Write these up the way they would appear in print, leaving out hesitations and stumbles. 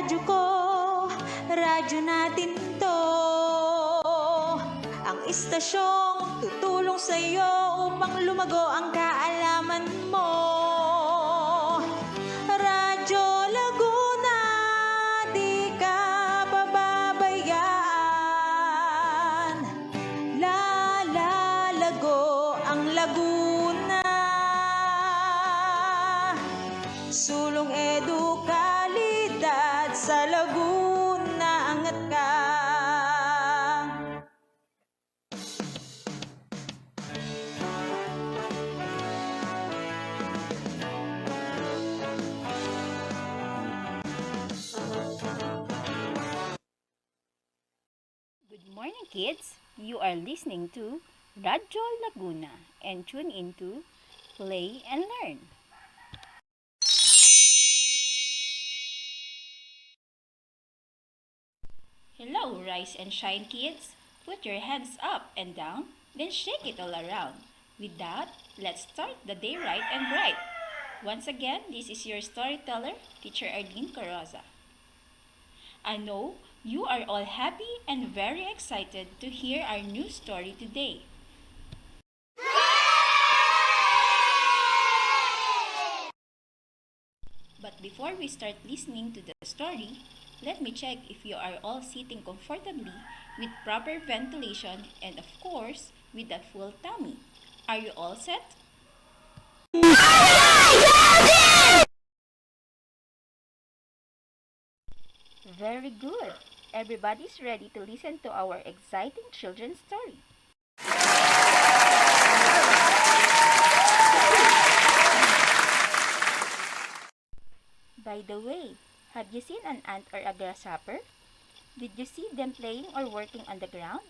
radyo ko, radyo natin to. Ang istasyong tutulong sa'yo upang lumago ang kaalaman mo. Radyo Laguna, di ka pababayaan. Lalalago ang Laguna. Sulong edukalidad sa Laguna, angat ka. Good morning, kids. You are listening to Radyo Laguna and tune into Play and Learn. Hello, rise and shine, kids. Put your hands up and down, then shake it all around. With that, let's start the day right and bright. Once again, this is your storyteller, Teacher Arlene Coroza. I know you are all happy and very excited to hear our new story today. But before we start listening to the story, let me check if you are all sitting comfortably with proper ventilation and of course with a full tummy. Are you all set? Very good. Everybody's ready to listen to our exciting children's story. By the way, have you seen an ant or a grasshopper? Did you see them playing or working on the ground?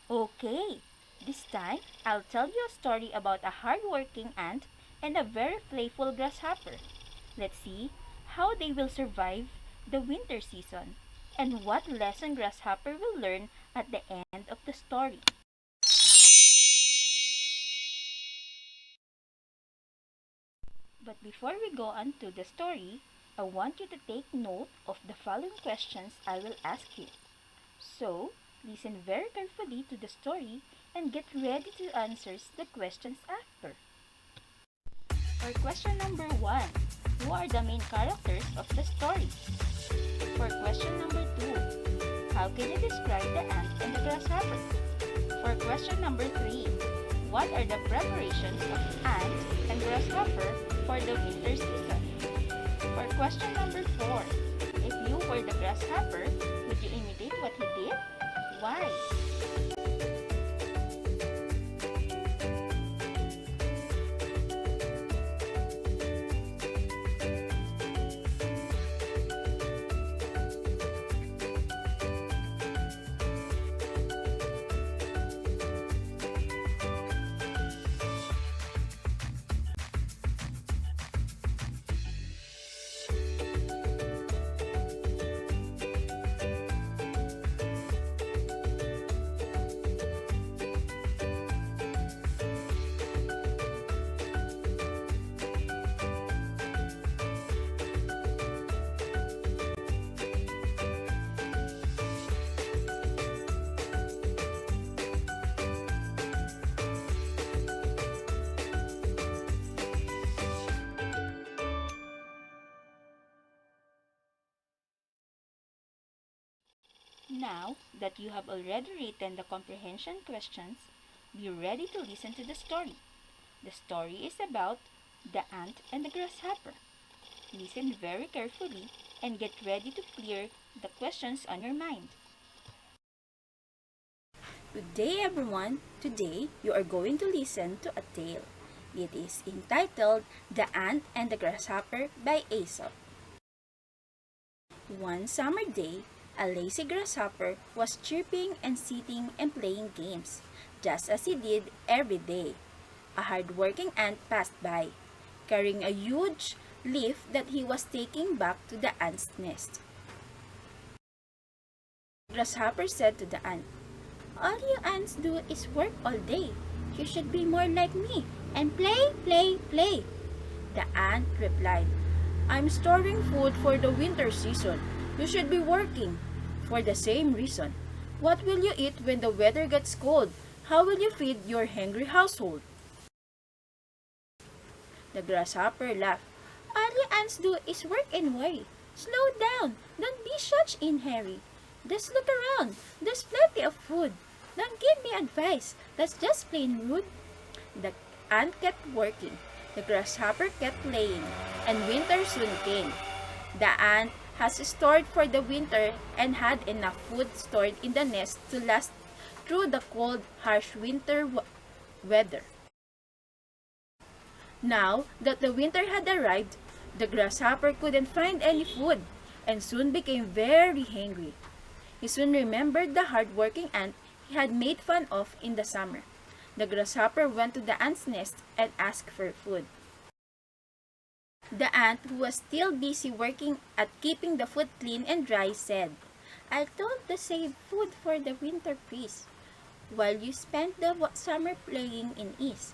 Okay, this time I'll tell you a story about a hard-working ant and a very playful grasshopper. Let's see how they will survive the winter season and what lesson grasshopper will learn at the end of the story. But before we go on to the story, I want you to take note of the following questions I will ask you. So, listen very carefully to the story and get ready to answer the questions after. For question number 1, who are the main characters of the story? For question number 2, how can you describe the ant and the grasshopper? For question number 3, what are the preparations of ant and grasshopper for the winter season? For question number 4, if you were the grasshopper, would you imitate what he did? Why? Now that you have already written the comprehension questions, be ready to listen to the story. The story is about the ant and the grasshopper. Listen very carefully and get ready to clear the questions on your mind. Good day, everyone. Today, you are going to listen to a tale. It is entitled The Ant and the Grasshopper by Aesop. One summer day, a lazy grasshopper was chirping and sitting and playing games, just as he did every day. A hard-working ant passed by, carrying a huge leaf that he was taking back to the ant's nest. The grasshopper said to the ant, "All you ants do is work all day. You should be more like me and play, play, play." The ant replied, I'm storing food for the winter season. You should be working for the same reason. What will you eat when the weather gets cold? How will you feed your hungry household? The grasshopper laughed. All the ants do is work and worry. Slow down. Don't be such in hurry. Just look around. There's plenty of food. Don't give me advice. That's just plain rude. The ant kept working. The grasshopper kept playing. And winter soon came. The ant has stored for the winter and had enough food stored in the nest to last through the cold, harsh winter weather. Now that the winter had arrived, the grasshopper couldn't find any food and soon became very hungry. He soon remembered the hard-working ant he had made fun of in the summer. The grasshopper went to the ant's nest and asked for food. The ant, who was still busy working at keeping the food clean and dry, said, I told to save food for the winter breeze, while you spent the summer playing in ease.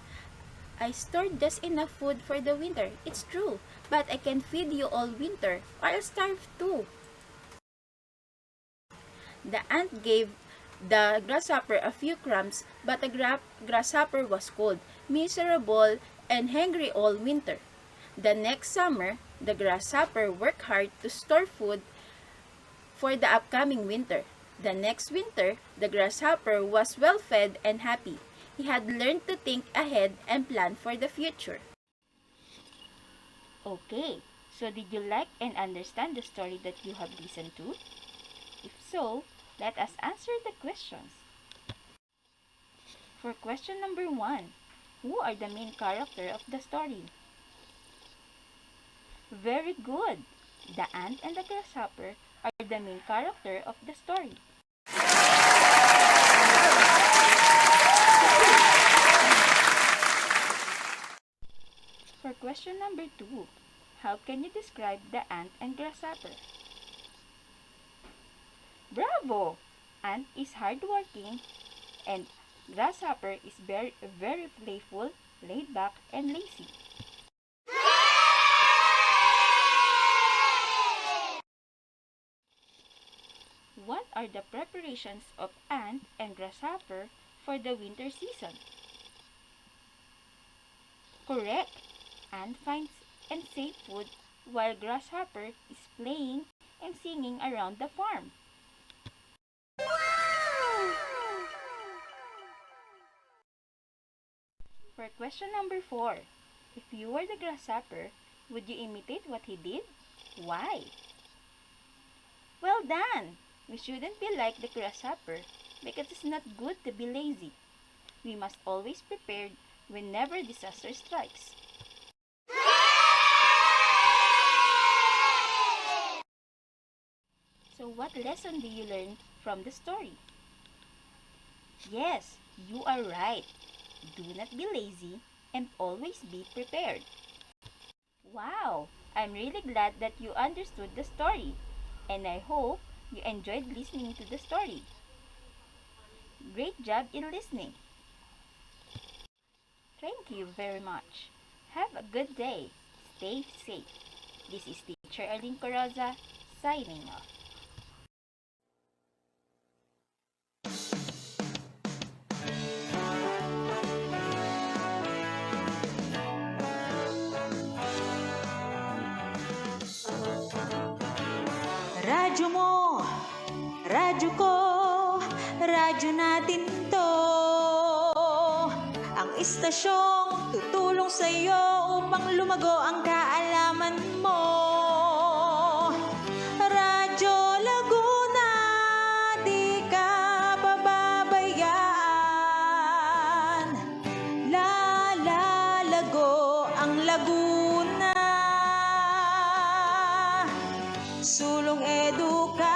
I stored just enough food for the winter, it's true, but I can feed you all winter, or I'll starve too. The ant gave the grasshopper a few crumbs, but the grasshopper was cold, miserable, and hungry all winter. The next summer, the grasshopper worked hard to store food for the upcoming winter. The next winter, the grasshopper was well fed and happy. He had learned to think ahead and plan for the future. Okay, so did you like and understand the story that you have listened to? If so, let us answer the questions. For question number 1, who are the main character of the story? Very good! The ant and the grasshopper are the main character of the story. For question number 2, how can you describe the ant and grasshopper? Bravo! Ant is hardworking and grasshopper is very playful, laid back, and lazy. What are the preparations of ant and grasshopper for the winter season? Correct! Ant finds and saves food while grasshopper is playing and singing around the farm. For question number 4, if you were the grasshopper, would you imitate what he did? Why? Well done! We shouldn't be like the grasshopper because it's not good to be lazy. We must always prepare whenever disaster strikes. So what lesson do you learn from the story? Yes, you are right. Do not be lazy and always be prepared. Wow! I'm really glad that you understood the story, and I hope you enjoyed listening to the story. Great job in listening. Thank you very much. Have a good day. Stay safe. This is Teacher Arlene Coroza, signing off. Radyo mo, radyo ko, radyo natin to. Ang istasyong tutulong sa'yo upang lumago ang kaalaman mo. Radyo Laguna, di ka pababayaan. Lalalago ang Laguna. Sulong edukasyon.